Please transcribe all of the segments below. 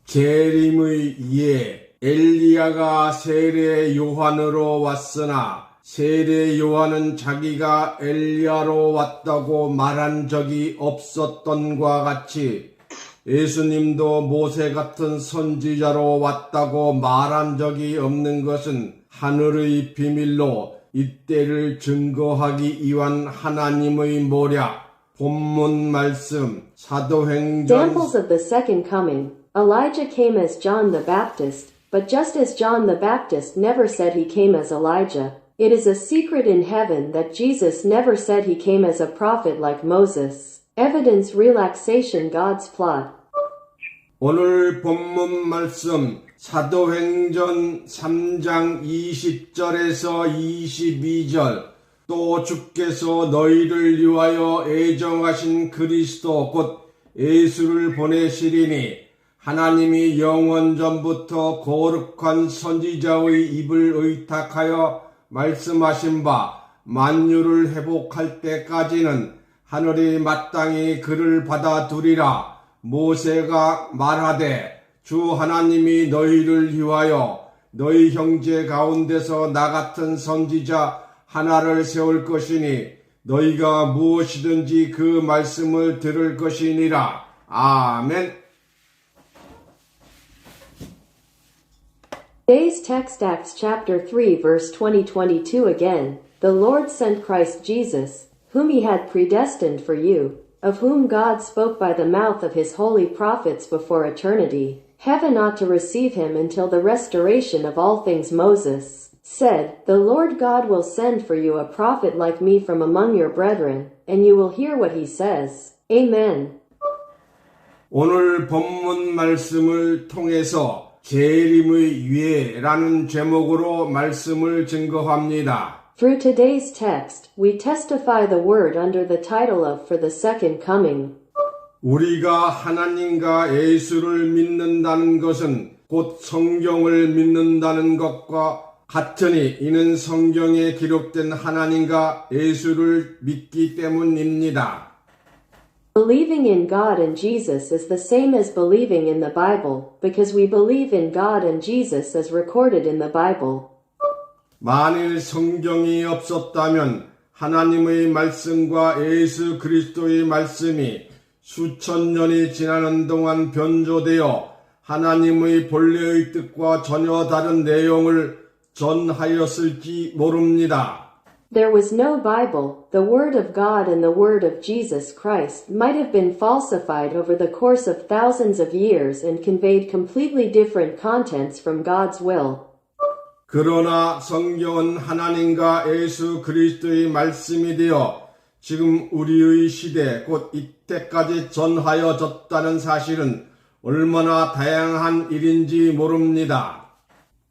재림의 예 엘리야가 세례 요한으로 왔으나 세례 요한은 자기가 엘리야로 왔다고 말한 적이 없었던과 같이 예수님도 모세 같은 선지자로 왔다고 말한 적이 없는 것은 하늘의 비밀로 이때를 증거하기 위한 하나님의 모략. 본문 말씀 사도행전 Examples of the second coming. Elijah came as John the Baptist, but just as John the Baptist never said he came as Elijah, it is a secret in heaven that Jesus never said he came as a prophet like Moses. Evidence relaxation God's plot. 오늘 본문 말씀 사도행전 3장 20절에서 22절 또 주께서 너희를 위하여 애정하신 그리스도 곧 예수를 보내시리니 하나님이 영원전부터 거룩한 선지자의 입을 의탁하여 말씀하신 바 만유를 회복할 때까지는 하늘이 마땅히 그를 받아두리라. 모세가 말하되 주 하나님이 너희를 위하여 너희 형제 가운데서 나 같은 선지자 하나를 세울 것이니 너희가 무엇이든지 그 말씀을 들을 것이니라. 아멘. Today's text Acts chapter 3 verse 20-22 again. The Lord sent Christ Jesus, whom he had predestined for you, of whom God spoke by the mouth of his holy prophets before eternity. Heaven ought to receive him until the restoration of all things. Moses said, the Lord God will send for you a prophet like me from among your brethren, and you will hear what he says. Amen. 오늘 본문 말씀을 통해서 재림의 유예라는 제목으로 말씀을 증거합니다. Through today's text, we testify the word under the title of For the Second Coming. 우리가 하나님과 예수를 믿는다는 것은 곧 성경을 믿는다는 것과 같으니 이는 성경에 기록된 하나님과 예수를 믿기 때문입니다. Believing in God and Jesus is the same as believing in the Bible, because we believe in God and Jesus as recorded in the Bible. 만일 성경이 없었다면 하나님의 말씀과 예수 그리스도의 말씀이 수천 년이 지나는 동안 변조되어 하나님의 본래의 뜻과 전혀 다른 내용을 전하였을지 모릅니다. There was no Bible, the Word of God and the Word of Jesus Christ might have been falsified over the course of thousands of years and conveyed completely different contents from God's will. 그러나 성경은 하나님과 예수 그리스도의 말씀이 되어 지금 우리의 시대 곧 이때까지 전하여졌다는 사실은 얼마나 다양한 일인지 모릅니다.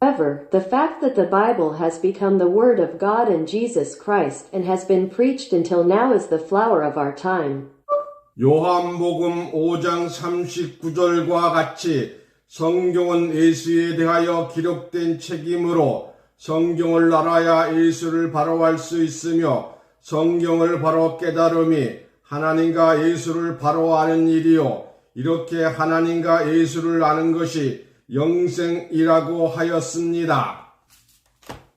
However, the fact that the Bible has become the Word of God and Jesus Christ and has been preached until now is the flower of our time. 요한복음 5장 39절과 같이 성경은 예수에 대하여 기록된 책이므로 성경을 알아야 예수를 바로 알 수 있으며 성경을 바로 깨달음이 하나님과 예수를 바로 아는 일이요. 이렇게 하나님과 예수를 아는 것이 영생이라고 하였습니다.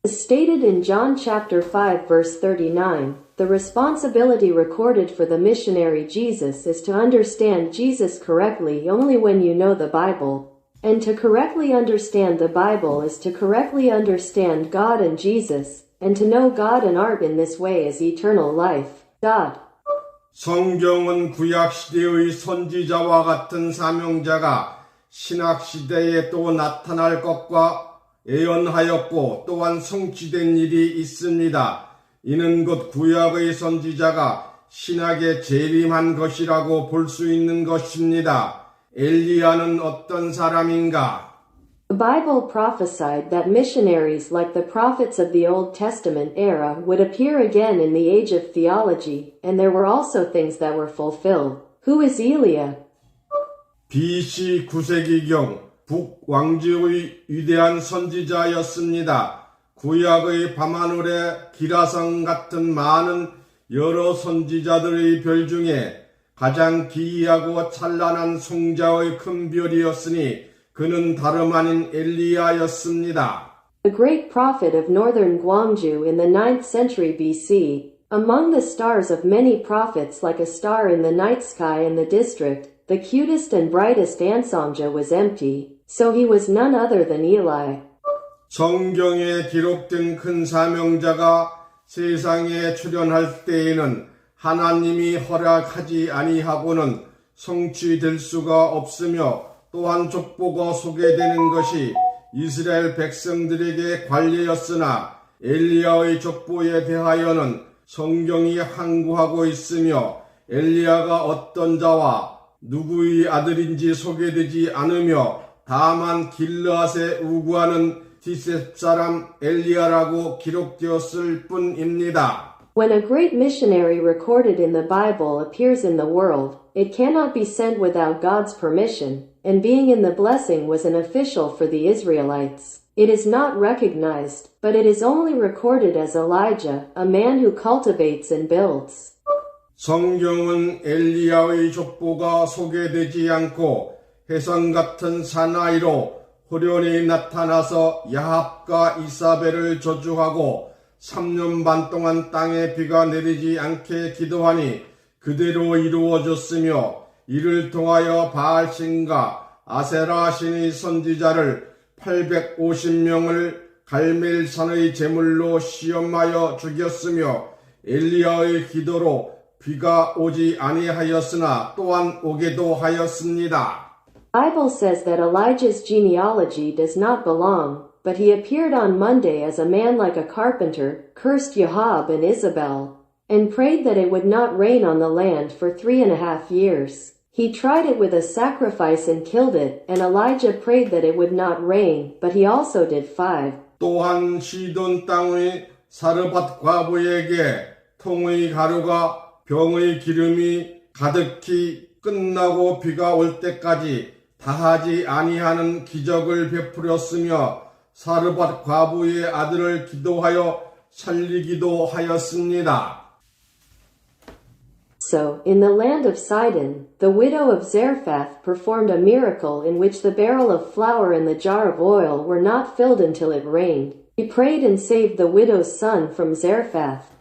As stated in John chapter 5 verse 39, the responsibility recorded for the missionary Jesus is to understand Jesus correctly only when you know the Bible. And to correctly understand the Bible is to correctly understand God and Jesus, and to know God and art in this way is eternal life. God. 성경은 구약시대의 선지자와 같은 사명자가 신학시대에 또 나타날 것과 예언하였고 또한 성취된 일이 있습니다. 이는 곧 구약의 선지자가 신약에 재림한 것이라고 볼 수 있는 것입니다. 엘리야는 어떤 사람인가? The Bible prophesied that missionaries like the prophets of the Old Testament era would appear again in the age of theology, and there were also things that were fulfilled. Who is Eliah? BC 9세기경 북왕조의 위대한 선지자였습니다. 구약의 밤하늘의 기라성 같은 많은 여러 선지자들의 별 중에 가장 기이하고 찬란한 송자의 큰 별이었으니 그 그는 다름 아닌 엘리야였습니다. The great prophet of northern Gwangju in the 9th century BC, among the stars of many prophets like a star in the night sky in the district, the cutest and brightest Ansongja was empty, so he was none other than Eli. 성경에 기록된 큰 사명자가 세상에 출현할 때에는 하나님이 허락하지 아니하고는 성취될 수가 없으며 또한 족보가 소개되는 것이 이스라엘 백성들에게 관례였으나 엘리야의 족보에 대하여는 성경이 항구하고 있으며 엘리야가 어떤 자와 누구의 아들인지 소개되지 않으며 다만 길르앗에 우구하는 디셉 사람 엘리야라고 기록되었을 뿐입니다. When a great missionary recorded in the Bible appears in the world, it cannot be sent without God's permission, and being in the blessing was an official for the Israelites. It is not recognized, but it is only recorded as Elijah, a man who cultivates and builds. 성경은 엘리야의 족보가 소개되지 않고 혜성 같은 사나이로 호련히 나타나서 야합과 이사벨을 저주하고 3년 반 동안 땅에 비가 내리지 않게 기도하니 그대로 이루어졌으며 이를 통하여 바알신과 아세라 신의 선지자를 850명을 갈멜산의 제물로 시험하여 죽였으며 엘리야의 기도로 비가 오지 아니하였으나 또한 오게도 하였습니다. Bible says that Elijah's genealogy does not belong, but he appeared on Monday as a man like a carpenter, cursed Ahab and Isabel, and prayed that it would not rain on the land for 3.5 years. He tried it with a sacrifice and killed it, and Elijah prayed that it would not rain, but he also did 5. 또한 시돈 땅의 사르밧 과부에게 통의 가루가 병의 기름이 가득히 끝나고 비가 올 때까지 다하지 아니하는 기적을 베풀었으며 사르밧 과부의 아들을 기도하여 살리기도 하였습니다. So, in the land of Sidon, the widow of Zarephath performed a miracle in which the barrel of flour and the jar of oil were not filled until it rained. He prayed and saved the widow's son from Zarephath.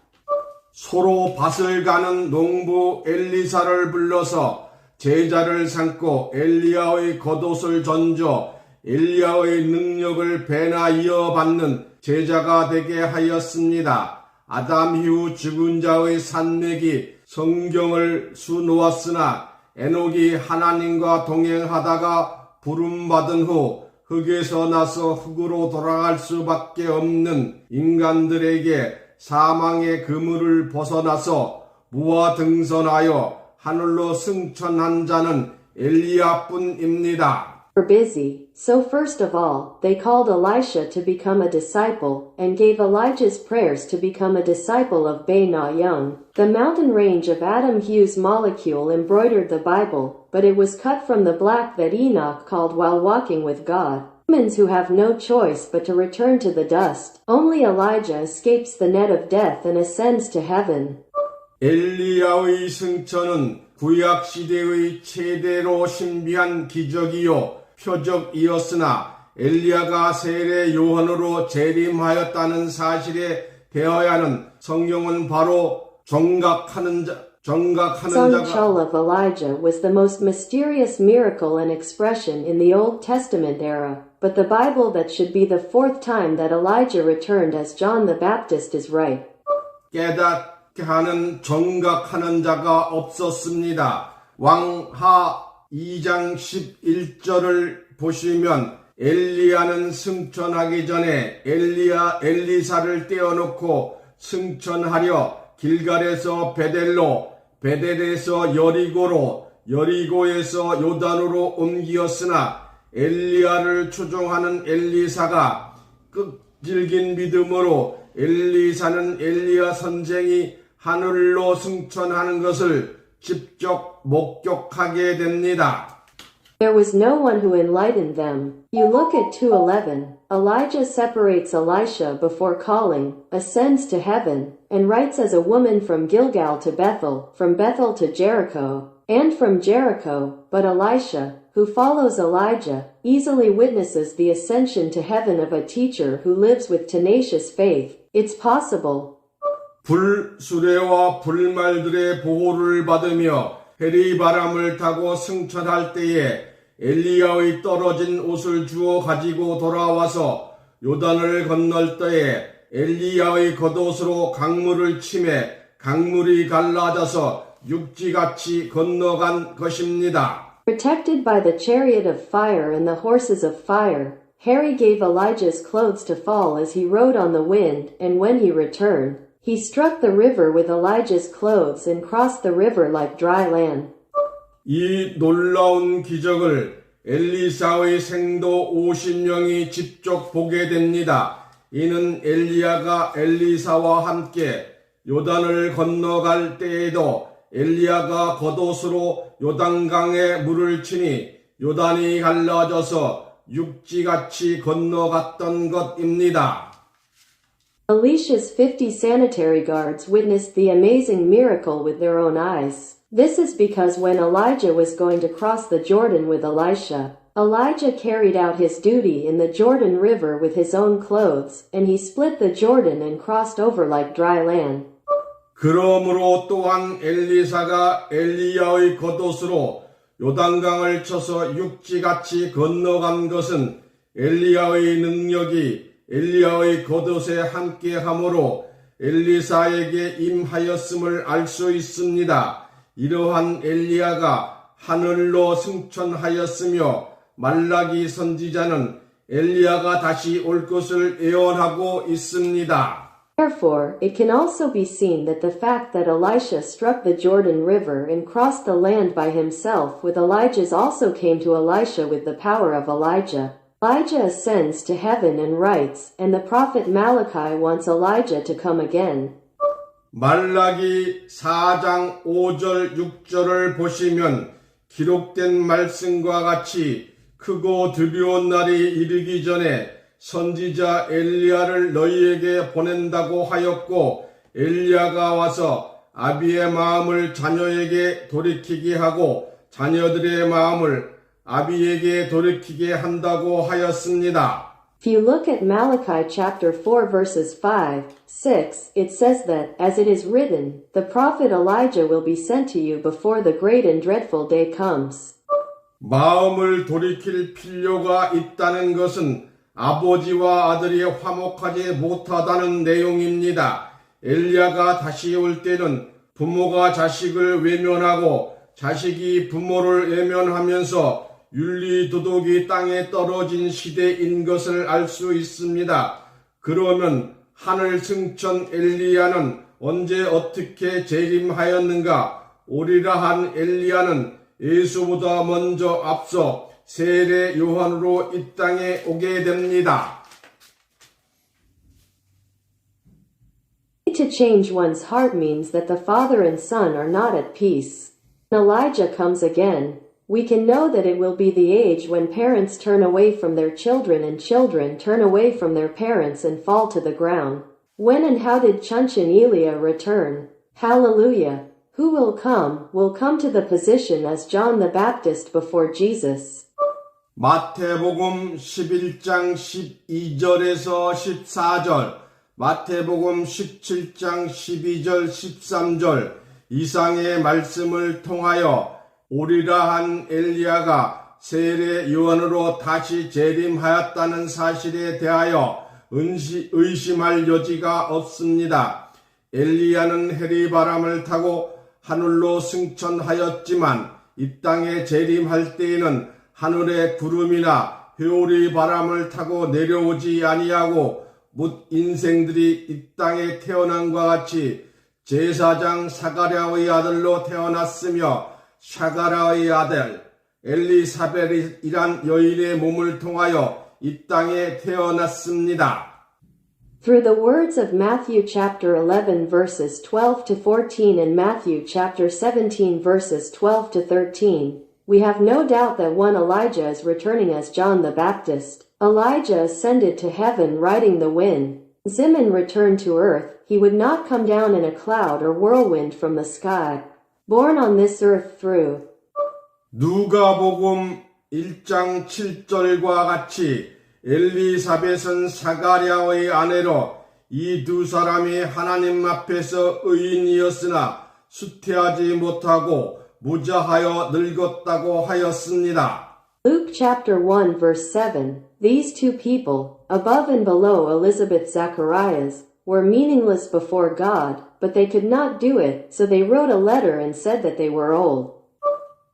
소로 밭을 가는 농부 엘리사를 불러서 제자를 삼고 엘리야의 겉옷을 던져 엘리야의 능력을 배나 이어받는 제자가 되게 하였습니다. 아담 이후 죽은 자의 산맥이 성경을 수놓았으나 에녹이 하나님과 동행하다가 부름받은 후 흙에서 나서 흙으로 돌아갈 수밖에 없는 인간들에게 사망의 그물을 벗어나서 무화 등선하여 하늘로 승천한 자는 엘리야뿐입니다. Were busy, so first of all, they called Elisha to become a disciple, and gave Elijah's prayers to become a disciple of Bena Young. The mountain range of Adam Hughes' molecule embroidered the Bible, but it was cut from the black that Enoch called while walking with God. Humans who have no choice but to return to the dust. Only Elijah escapes the net of death and ascends to heaven. 엘리야의 승천은 구약 시대의 최대로 신비한 기적이요 표적이었으나 엘리야가 세례 요한으로 재림하였다는 사실에 대하여는 성경은 바로 정각하는 Sung 자가 Chul of Elijah was the most mysterious miracle and expression in the Old Testament era, but the Bible that should be the 4th time that Elijah returned as John the Baptist is right. 깨닫게 하는 정각하는 자가 없었습니다. 왕하 2장 11절을 보시면 엘리야는 승천하기 전에 엘리사를 떼어놓고 승천하려 길갈에서 베델로, 베델에서 여리고로, 여리고에서 요단으로 옮기었으나 엘리야를 추종하는 엘리사가 끈질긴 믿음으로 엘리사는 엘리야 선생이 하늘로 승천하는 것을 직접 목격하게 됩니다. There was no one who enlightened them. You look at 2:11. Elijah separates Elisha before calling, ascends to heaven, and writes as a woman from Gilgal to Bethel, from Bethel to Jericho, and from Jericho, but Elisha, who follows Elijah, easily witnesses the ascension to heaven of a teacher who lives with tenacious faith. It's possible. 불수레와 불말들의 보호를 받으며 해리바람을 타고 승천할 때에 엘리야의 떨어진 옷을 주워 가지고 돌아와서 요단을 건널 때에 엘리야의 겉옷으로 강물을 치매 강물이 갈라져서 육지같이 건너간 것입니다. Protected by the chariot of fire and the horses of fire, Harry gave Elijah's clothes to fall as he rode on the wind, and when he returned, he struck the river with Elijah's clothes and crossed the river like dry land. 이 놀라운 기적을 엘리사의 생도 50명이 직접 보게 됩니다. 이는 엘리야가 엘리사와 함께 요단을 건너갈 때에도 엘리야가 겉옷으로 요단강에 물을 치니 요단이 갈라져서 육지같이 건너갔던 것입니다. Elisha's 50 sanitary guards witnessed the amazing miracle with their own eyes. This is because when Elijah was going to cross the Jordan with Elisha, Elijah carried out his duty in the Jordan River with his own clothes, and he split the Jordan and crossed over like dry land. 그러므로 또한 엘리사가 엘리야의 겉옷으로 요단강을 쳐서 육지같이 건너간 것은 엘리야의 능력이 엘리야의 겉옷에 함께함으로 엘리사에게 임하였음을 알 수 있습니다. 이러한 엘리야가 하늘로 승천하였으며 말라기 선지자는 엘리야가 다시 올 것을 예언하고 있습니다. Therefore, it can also be seen that the fact that Elisha struck the Jordan River and crossed the land by himself with Elijah's also came to Elisha with the power of Elijah. Elijah ascends to heaven and writes, and the prophet Malachi wants Elijah to come again. 말라기 4장 5절 6절을 보시면 기록된 말씀과 같이 크고 두려운 날이 이르기 전에 선지자 엘리야를 너희에게 보낸다고 하였고 엘리야가 와서 아비의 마음을 자녀에게 돌이키게 하고 자녀들의 마음을 아비에게 돌이키게 한다고 하였습니다. If you look at Malachi chapter 4 verses 5, 6, it says that, as it is written, the prophet Elijah will be sent to you before the great and dreadful day comes. 마음을 돌이킬 필요가 있다는 것은 아버지와 아들이 화목하지 못하다는 내용입니다. 엘리야가 다시 올 때는 부모가 자식을 외면하고 자식이 부모를 외면하면서 윤리 도덕이 땅에 떨어진 시대인 것을 알 수 있습니다. 그러면 하늘 승천 엘리야는 언제 어떻게 재림하였는가? 오리라 한 엘리야는 예수보다 먼저 앞서 세례 요한으로 이 땅에 오게 됩니다. To change one's heart means that the father and son are not at peace. When Elijah comes again, we can know that it will be the age when parents turn away from their children and children turn away from their parents and fall to the ground. When and how did Chunchin Elia return? Hallelujah! Who will come to the position as John the Baptist before Jesus. 마태복음 11장 12절에서 14절, 마태복음 17장 12절 13절 이상의 말씀을 통하여 오리라 한 엘리야가 세례 요한으로 다시 재림하였다는 사실에 대하여 의심할 여지가 없습니다. 엘리야는 해리바람을 타고 하늘로 승천하였지만 이 땅에 재림할 때에는 하늘의 구름이나 회오리 바람을 타고 내려오지 아니하고 뭇 인생들이 이 땅에 태어난과 같이 제사장 사가랴의 아들로 태어났으며 샤가랴의 아들 엘리사벳이란 여인의 몸을 통하여 이 땅에 태어났습니다. Through the words of Matthew chapter 11 verses 12 to 14 and Matthew chapter 17 verses 12 to 13, we have no doubt that one Elijah is returning as John the Baptist. Elijah ascended to heaven riding the wind. Zimun returned to earth. He would not come down in a cloud or whirlwind from the sky. Born on this earth through 누가복음 1장 7절과 같이 엘리사벳은 사가랴의 아내로 이 두 사람이 하나님 앞에서 의인이었으나 수태하지 못하고 무자하여 늙었다고 하였습니다. Luke chapter 1 verse 7. These two people, above and below Elizabeth Zacharias, were meaningless before God, but they could not do it, so they wrote a letter and said that they were old.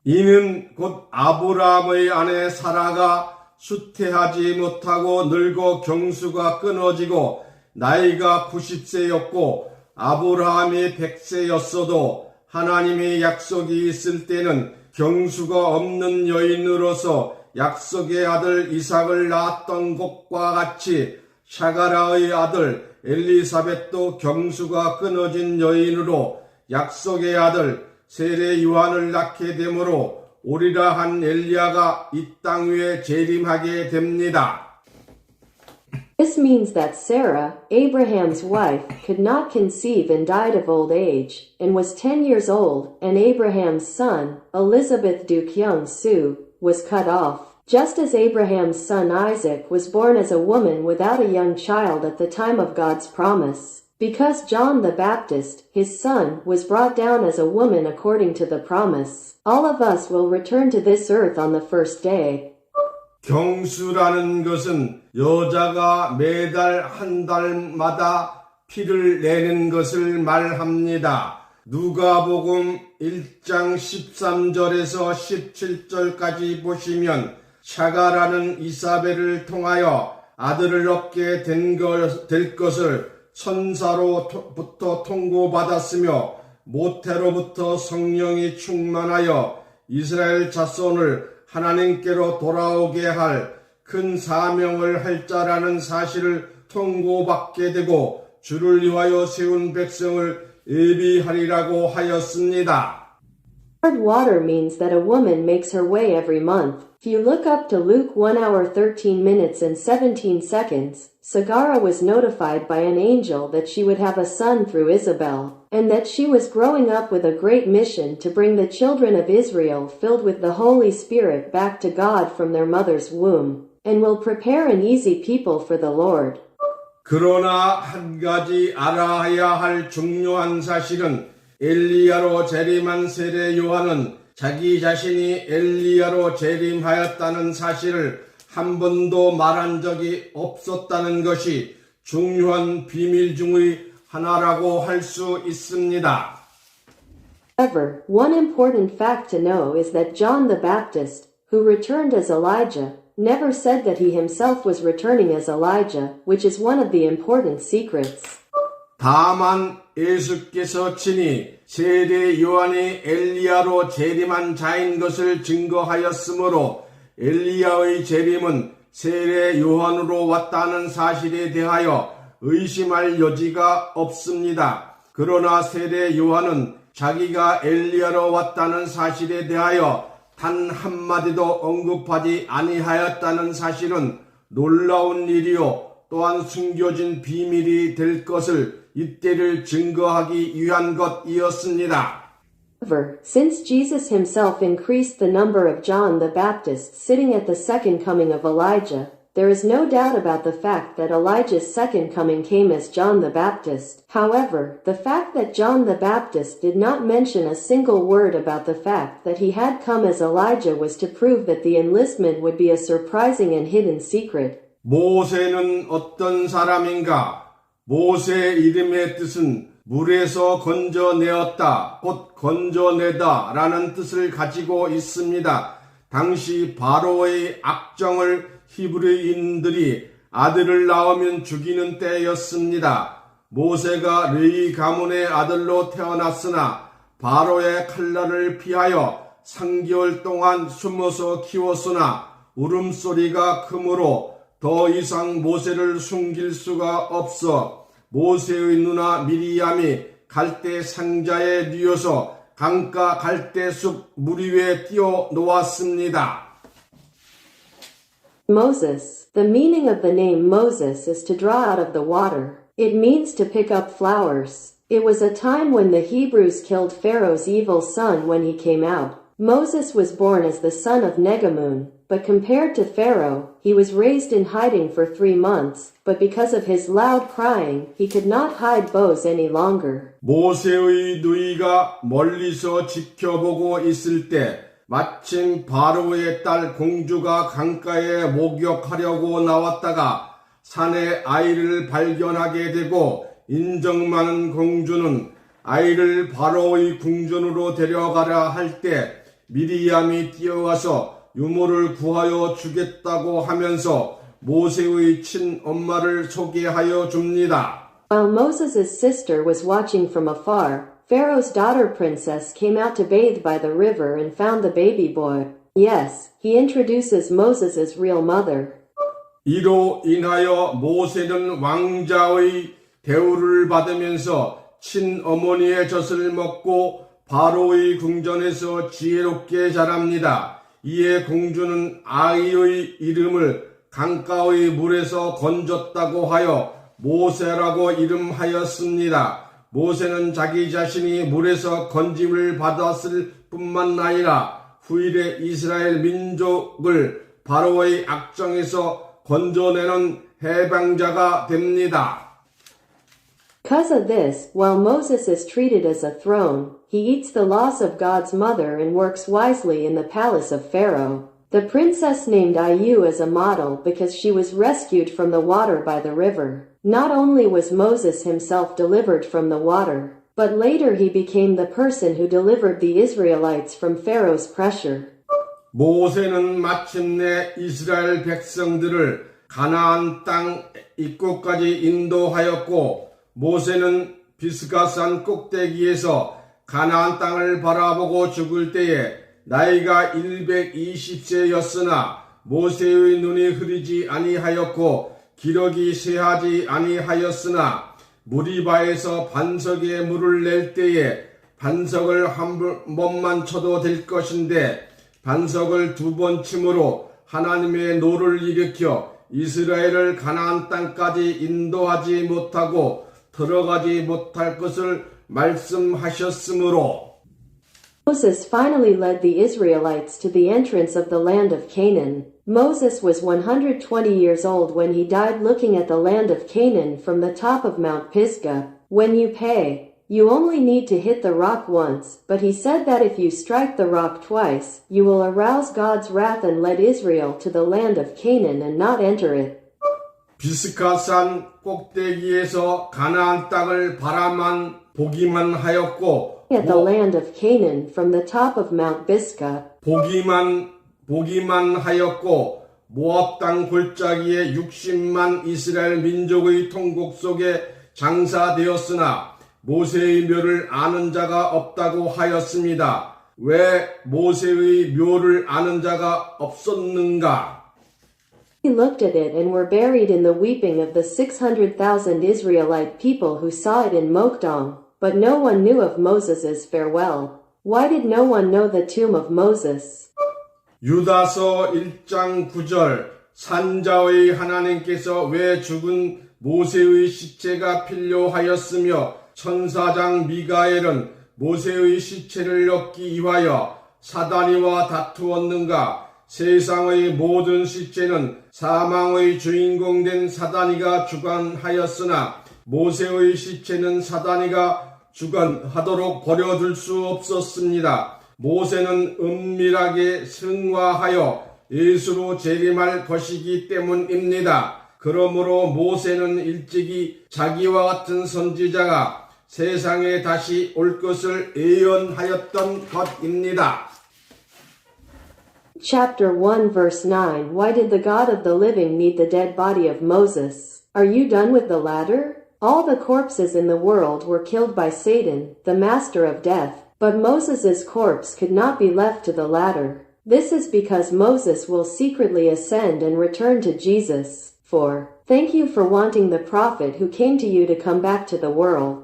이는 곧 아브라함의 아내 사라가 수태하지 못하고 늙어 경수가 끊어지고 나이가 90세였고 아브라함이 100세였어도 하나님의 약속이 있을 때는 경수가 없는 여인으로서 약속의 아들 이삭을 낳았던 것과 같이 샤가라의 아들 엘리사벳도 경수가 끊어진 여인으로 약속의 아들 세례 요한을 낳게 되므로 오리라 한 엘리야가 이 땅 위에 재림하게 됩니다. This means that Sarah, Abraham's wife, could not conceive and died of old age, and was 10 years old, and Abraham's son, Elizabeth Duke Young Soo, was cut off. Just as Abraham's son Isaac was born as a woman without a young child at the time of God's promise. Because John the Baptist, his son, was brought down as a woman according to the promise, all of us will return to this earth on the first day. 경수라는 것은 여자가 매달 한 달마다 피를 내는 것을 말합니다. 누가복음 1장 13절에서 17절까지 보시면 샤가라는 이사벨을 통하여 아들을 얻게 될 것을 천사로부터 통고받았으며 모태로부터 성령이 충만하여 이스라엘 자손을 하나님께로 돌아오게 할 큰 사명을 할 자라는 사실을 통고받게 되고 주를 위하여 세운 백성을 예비하리라고 하였습니다. Hard water means that a woman makes her way every month. If you look up to Luke 1 hour 13 minutes and 17 seconds, Sagara was notified by an angel that she would have a son through Isabel, and that she was growing up with a great mission to bring the children of Israel filled with the Holy Spirit back to God from their mother's womb, and will prepare an easy people for the Lord. 그러나 한 가지 알아야 할 중요한 사실은 엘리야로 재림한 세례 요한은 자기 자신이 엘리야로 재림하였다는 사실을 한 번도 말한 적이 없었다는 것이 중요한 비밀 중의 하나라고 할 수 있습니다. However, one important fact to know is that John the Baptist, who returned as Elijah, never said that he himself was returning as Elijah, which is one of the important secrets. 다만 예수께서 친히 세례 요한이 엘리야로 재림한 자인 것을 증거하였으므로 엘리야의 재림은 세례 요한으로 왔다는 사실에 대하여 의심할 여지가 없습니다. 그러나 세례 요한은 자기가 엘리야로 왔다는 사실에 대하여 단 한마디도 언급하지 아니하였다는 사실은 놀라운 일이요 또한 숨겨진 비밀이 될 것을 이때를 증거하기 위한 것이었습니다. However, since Jesus himself increased the number of John the Baptist sitting at the second coming of Elijah, there is no doubt about the fact that Elijah's second coming came as John the Baptist. However, the fact that John the Baptist did not mention a single word about the fact that he had come as Elijah was to prove that the enlistment would be a surprising and hidden secret. 모세는 어떤 사람인가? 모세의 이름의 뜻은 물에서 건져내었다, 곧 건져내다 라는 뜻을 가지고 있습니다. 당시 바로의 악정을 히브리인들이 아들을 낳으면 죽이는 때였습니다. 모세가 르이 가문의 아들로 태어났으나 바로의 칼날을 피하여 3개월 동안 숨어서 키웠으나 울음소리가 크므로 더 이상 모세를 숨길 수가 없어 모세의 누나 미리암이 갈대 상자에 뉘어서 강가 갈대숲 물 위에 띄워 놓았습니다. Moses. The meaning of the name Moses is to draw out of the water. It means to pick up flowers. It was a time when the Hebrews killed Pharaoh's evil son when he came out. Moses was born as the son of Negamun, but compared to Pharaoh, he was raised in hiding for 3 months, but because of his loud crying, he could not hide bows any longer. 모세의 누이가 멀리서 지켜보고 있을 때 마침 바로의 딸 공주가 강가에 목욕하려고 나왔다가 산에 아이를 발견하게 되고 인정 많은 공주는 아이를 바로의 궁전으로 데려가려 할 때 미리암이 뛰어와서 유모를 구하여 주겠다고 하면서 모세의 친엄마를 소개하여 줍니다. While Moses' sister was watching from afar, Pharaoh's daughter princess came out to bathe by the river and found the baby boy. Yes, he introduces Moses' real mother. 이로 인하여 모세는 왕자의 대우를 받으면서 친어머니의 젖을 먹고 바로의 궁전에서 지혜롭게 자랍니다. 이에 공주는 아이의 이름을 강가의 물에서 건졌다고 하여 모세라고 이름하였습니다. 모세는 자기 자신이 물에서 건짐을 받았을 뿐만 아니라 후일에 이스라엘 민족을 바로의 악정에서 건져내는 해방자가 됩니다. Because of this, while Moses is treated as a throne, he eats the loss of God's mother and works wisely in the palace of Pharaoh. The princess named Ayu as a model because she was rescued from the water by the river. Not only was Moses himself delivered from the water, but later he became the person who delivered the Israelites from Pharaoh's pressure. 모세는 마침내 이스라엘 백성들을 가나안 땅 입구까지 인도하였고 모세는 비스가산 꼭대기에서 가나안 땅을 바라보고 죽을 때에 나이가 120세였으나 모세의 눈이 흐리지 아니하였고 기력이 쇠하지 아니하였으나 무리바에서 반석에 물을 낼 때에 반석을 한 번만 쳐도 될 것인데 반석을 2번 침으로 하나님의 노를 일으켜 이스라엘을 가나안 땅까지 인도하지 못하고 들어가지 못할 것을 말씀하셨으므로 Moses finally led the Israelites to the entrance of the land of Canaan. Moses was 120 years old when he died looking at the land of Canaan from the top of Mount Pisgah. When you pay, you only need to hit the rock once, but he said that if you strike the rock twice, you will arouse God's wrath and lead Israel to the land of Canaan and not enter it. 비스가산 꼭대기에서 가나안 땅을 보기만 하였고 At the land of Canaan from the top of Mount Pisgah. 보기만 하였고 모압 땅 골짜기에 60만 이스라엘 민족의 통곡 속에 장사되었으나 모세의 묘를 아는 자가 없다고 하였습니다. 왜 모세의 묘를 아는 자가 없었는가? He looked at it and were buried in the weeping of the 600,000 Israelite people who saw it in Mokdong, but no one knew of Moses' farewell. Why did no one know the tomb of Moses? 유다서 1장 9절 산자의 하나님께서 왜 죽은 모세의 시체가 필요하였으며 천사장 미가엘은 모세의 시체를 얻기 위하여 사다니와 다투었는가? 세상의 모든 시체는 사망의 주인공 된 사다니가 주관하였으나 모세의 시체는 사다니가 주관하도록 버려둘 수 없었습니다. 모세는 은밀하게 승화하여 예수로 재림할 것이기 때문입니다. 그러므로 모세는 일찍이 자기와 같은 선지자가 세상에 다시 올 것을 예언하였던 것입니다. Chapter 1 verse 9 Why did the God of the living need the dead body of Moses? Are you done with the latter? All the corpses in the world were killed by Satan, the master of death, but Moses' corpse could not be left to the latter. This is because Moses will secretly ascend and return to Jesus. 4. Thank you for wanting the prophet who came to you to come back to the world.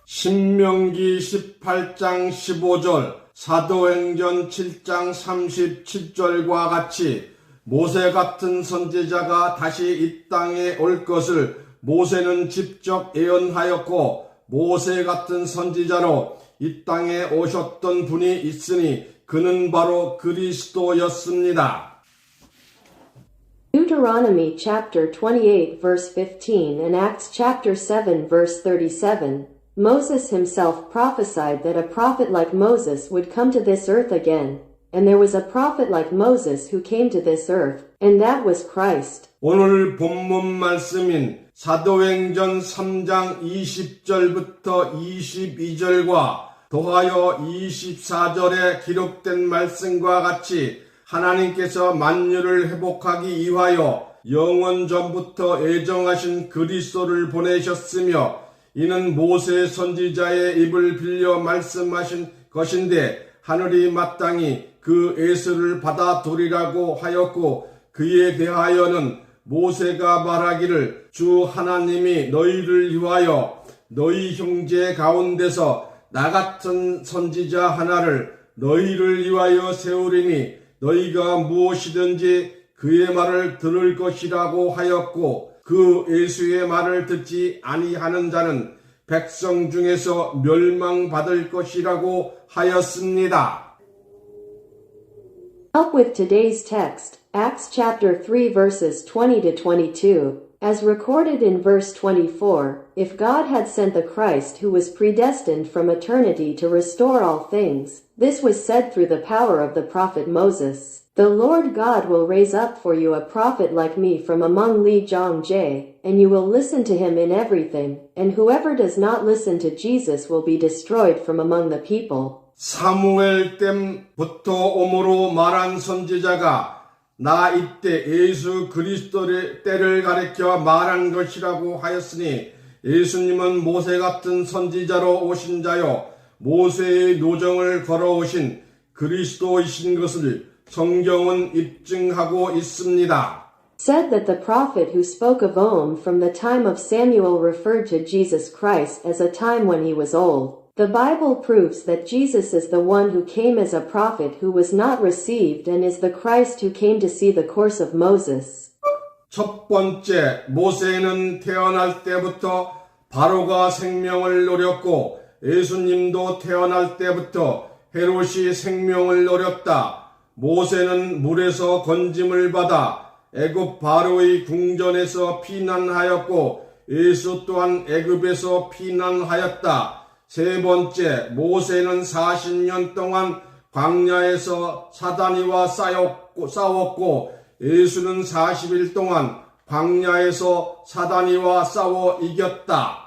신명기 18장 15절 사도행전 7장 37절과 같이 모세 같은 선지자가 다시 이 땅에 올 것을 모세는 직접 예언하였고 모세 같은 선지자로 이 땅에 오셨던 분이 있으니 그 그는 바로 그리스도였습니다. Deuteronomy chapter 28 verse 15 and Acts chapter 7 verse 37, Moses himself prophesied that a prophet like Moses would come to this earth again, and there was a prophet like Moses who came to this earth, and that was Christ. 오늘 본문 말씀인 사도행전 3장 20절부터 22절과 더하여 24절에 기록된 말씀과 같이 하나님께서 만유를 회복하기 위하여 영원 전부터 애정하신 그리스도를 보내셨으며 이는 모세 선지자의 입을 빌려 말씀하신 것인데 하늘이 마땅히 그 예수를 받아들이라고 하였고 그에 대하여는 모세가 말하기를 주 하나님이 너희를 위하여 너희 형제 가운데서 나 같은 선지자 하나를 너희를 위하여 세우리니 너희가 무엇이든지 그의 말을 들을 것이라고 하였고 그 예수의 말을 듣지 아니하는 자는 백성 중에서 멸망받을 것이라고 하였습니다. Help with today's text, Acts chapter 3 verses 20 to 22. As recorded in verse 24, if God had sent the Christ who was predestined from eternity to restore all things, this was said through the power of the prophet Moses. The Lord God will raise up for you a prophet like me from among Li Zhang-jae, and you will listen to him in everything, and whoever does not listen to Jesus will be destroyed from among the people. 사무엘 때부터 오므로 말한 선지자가 나 이때 예수 그리스도의 때를 가리켜 말한 것이라고 하였으니 예수님은 모세 같은 선지자로 오신 자요 모세의 노정을 걸어오신 그리스도이신 것을 성경은 입증하고 있습니다. Said that the prophet who spoke of old from the time of Samuel referred to Jesus Christ as a time when he was old. The Bible proves that Jesus is the one who came as a prophet who was not received and is the Christ who came to see the course of Moses. 첫 번째, 모세는 태어날 때부터 바로가 생명을 노렸고 예수님도 태어날 때부터 헤롯이 생명을 노렸다. 모세는 물에서 건짐을 받아 애굽 바로의 궁전에서 피난하였고 예수 또한 애굽에서 피난하였다. 세 번째, 모세는 40년 동안 광야에서 사단이와 싸웠고 예수는 40일 동안 광야에서 사단이와 싸워 이겼다.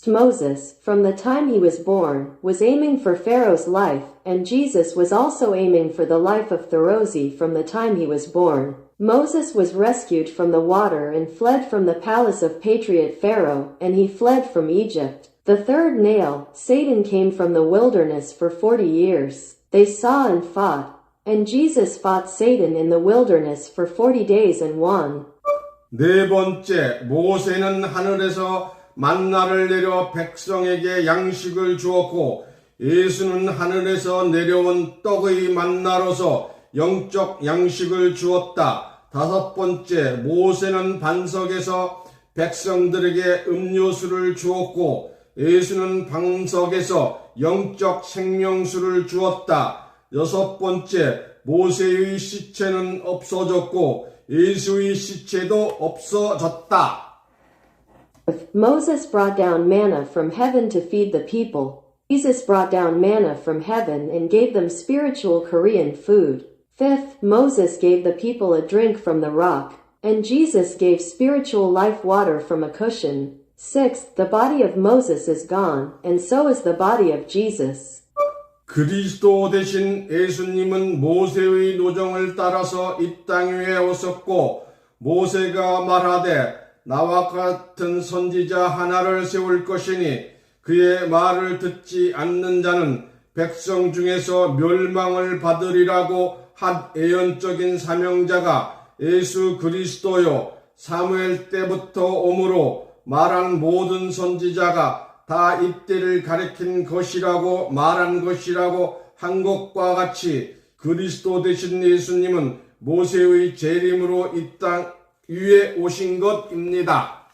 Moses, from the time he was born, was aiming for Pharaoh's life, and Jesus was also aiming for the life of Pharaoh from the time he was born. Moses was rescued from the water and fled from the palace of patriot Pharaoh, and he fled from Egypt. The third nail, Satan came from the wilderness for 40 years. They saw and fought, and Jesus fought Satan in the wilderness for 40 days and won. 네 번째, 모세는 하늘에서 만나를 내려 백성에게 양식을 주었고 예수는 하늘에서 내려온 떡의 만나로서 영적 양식을 주었다. 다섯 번째, 모세는 반석에서 백성들에게 음료수를 주었고 예수는 방석에서 영적 생명수를 주었다. 여섯 번째, 모세의 시체는 없어졌고 예수의 시체도 없어졌다. Moses brought down manna from heaven to feed the people. Jesus brought down manna from heaven and gave them spiritual Korean food. Fifth, Moses gave the people a drink from the rock, and Jesus gave spiritual life water from a cushion. Sixth, the body of Moses is gone, and so is the body of Jesus. 그리스도 대신 예수님은 모세의 노정을 따라서 이 땅 위에 오셨고 모세가 말하되 나와 같은 선지자 하나를 세울 것이니 그의 말을 듣지 않는 자는 백성 중에서 멸망을 받으리라고 한 예언적인 사명자가 예수 그리스도요 사무엘 때부터 오므로 말한 모든 선지자가 다 이때를 가리킨 것이라고 말한 것이라고 한 것과 같이 그리스도 되신 예수님은 모세의 재림으로 이 땅 위에 오신 것입니다.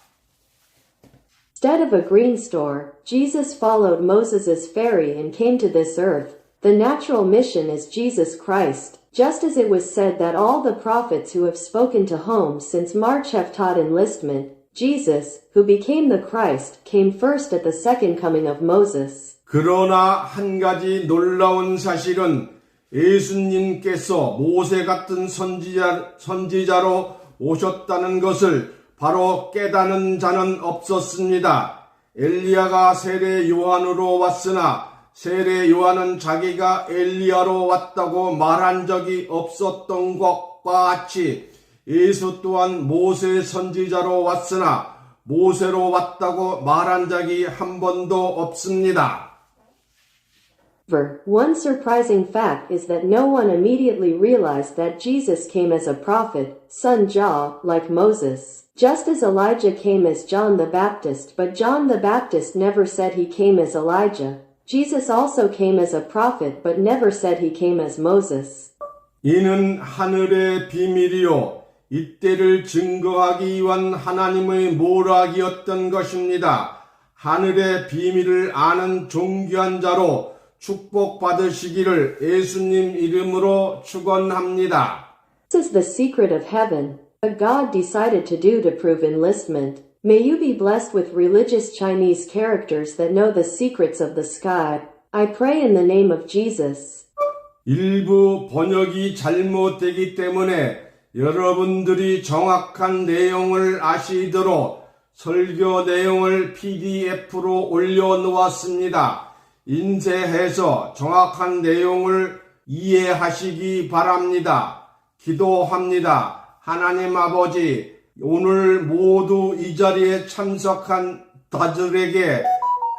Instead of a green store, Jesus followed Moses' ferry and came to this earth. The natural mission is Jesus Christ, just as it was said that all the prophets who have spoken to home since March have taught enlistment. Jesus, who became the Christ, came first at the second coming of Moses. 그러나 한 가지 놀라운 사실은 예수님께서 모세 같은 선지자로 오셨다는 것을 바로 깨닫는 자는 없었습니다. 엘리야가 세례 요한으로 왔으나 세례 요한은 자기가 엘리야로 왔다고 말한 적이 없었던 것과 같이 예수 또한 모세 선지자로 왔으나 모세로 왔다고 말한 적이 한 번도 없습니다. One surprising fact is that no one immediately realized that Jesus came as a prophet, son Jah, like Moses. Just as Elijah came as John the Baptist, but John the Baptist never said he came as Elijah. Jesus also came as a prophet, but never said he came as Moses. 이는 하늘의 비밀이요 이때를 증거하기 위한 하나님의 모락이었던 것입니다. 하늘의 비밀을 아는 존귀한 자로 축복받으시기를 예수님 이름으로 축원합니다. This is the secret of heaven, what God decided to do to prove enlistment. May you be blessed with religious Chinese characters that know the secrets of the sky. I pray in the name of Jesus. 일부 번역이 잘못되기 때문에 여러분들이 정확한 내용을 아시도록 설교 내용을 PDF로 올려놓았습니다. 인쇄해서 정확한 내용을 이해하시기 바랍니다. 기도합니다. 하나님 아버지, 오늘 모두 이 자리에 참석한 다들에게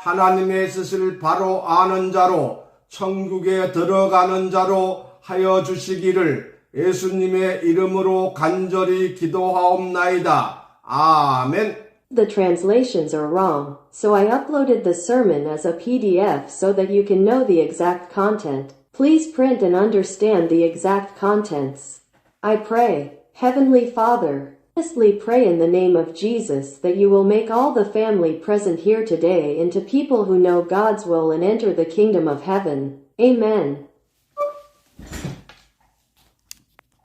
하나님의 뜻을 바로 아는 자로 천국에 들어가는 자로 하여 주시기를 예수님의 이름으로 간절히 기도하옵나이다. 아멘. The translations are wrong, so I uploaded the sermon as a PDF so that you can know the exact content. Please print and understand the exact contents. I pray, Heavenly Father, earnestly pray in the name of Jesus that you will make all the family present here today into people who know God's will and enter the kingdom of heaven. Amen.